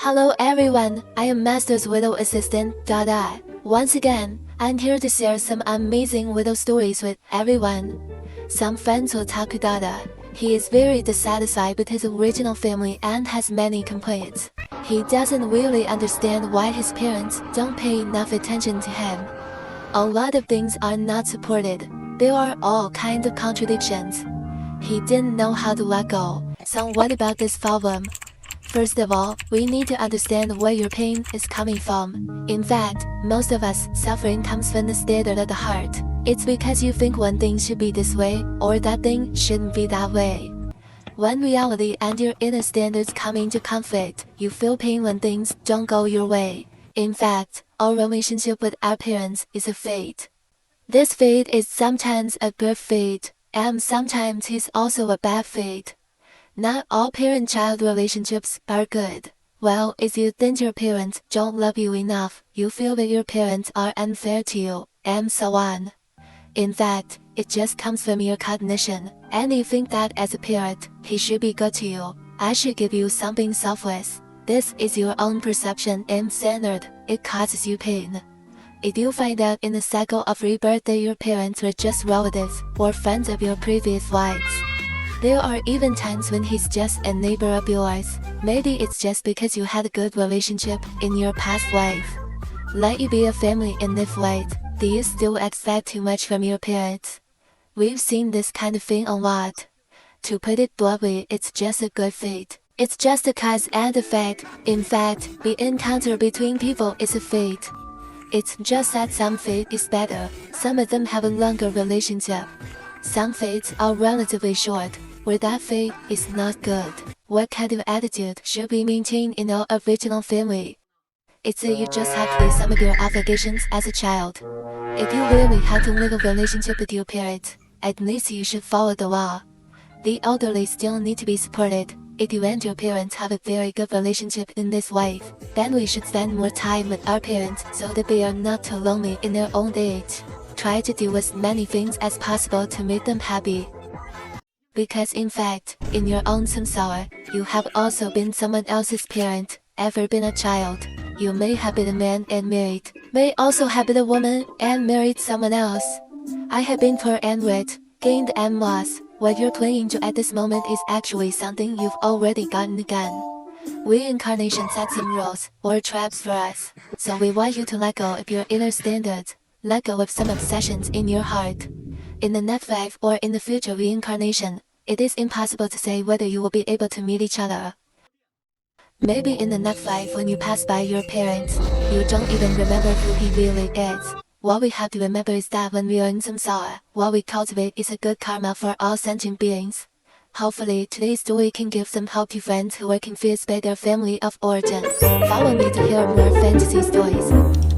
Hello everyone, I am Master's Widow Assistant, Dada. Once again, I'm here to share some amazing widow stories with everyone. Some friends will talk to Dada. He is very dissatisfied with his original family and has many complaints. He doesn't really understand why his parents don't pay enough attention to him. A lot of things are not supported. There are all kinds of contradictions. He didn't know how to let go. So what about this problem? First of all, we need to understand where your pain is coming from. In fact, most of us suffering comes from the state of the heart. It's because you think one thing should be this way, or that thing shouldn't be that way. When reality and your inner standards come into conflict, you feel pain when things don't go your way. In fact, our relationship with our parents is a fate. This fate is sometimes a good fate, and sometimes it's also a bad fate. Not all parent-child relationships are good. Well, if you think your parents don't love you enough, you feel that your parents are unfair to you, and so on. In fact, it just comes from your cognition, and you think that as a parent, he should be good to you. I should give you something selfless. This is your own perception and standard. It causes you pain. If you find out in the cycle of rebirth that your parents were just relatives or friends of your previous lives, there are even times when he's just a neighbor of yours. Maybe it's just because you had a good relationship in your past life. Let you be a family in this light. Do you still expect too much from your parents? We've seen this kind of thing a lot. To put it bluntly, it's just a good fate. It's just a cause and effect. In fact, the encounter between people is a fate. It's just that some fate is better. Some of them have a longer relationship. Some fates are relatively short, where that fate is not good. What kind of attitude should be maintained in our original family? It's that you just have to do some of your obligations as a child. If you really have to live a relationship with your parents, at least you should follow the law. The elderly still need to be supported. If you and your parents have a very good relationship in this life, then we should spend more time with our parents so that they are not too lonely in their old age. Try to do as many things as possible to make them happy. Because in fact, in your own samsara, you have also been someone else's parent, ever been a child. You may have been a man and married, may also have been a woman and married someone else. I have been poor and rich, gained and lost. What you're clinging to at this moment is actually something you've already gotten again. Reincarnation sets some rules, or traps for us, so we want you to let go of your inner standards. Let go of some obsessions in your heart. In the next life or in the future reincarnation, it is impossible to say whether you will be able to meet each other. Maybe in the next life when you pass by your parents, you don't even remember who he really is. What we have to remember is that when we are in samsara, what we cultivate is a good karma for all sentient beings. Hopefully, today's story can give some hope to friends who are confused by their family of origin. Follow me to hear more fantasy stories.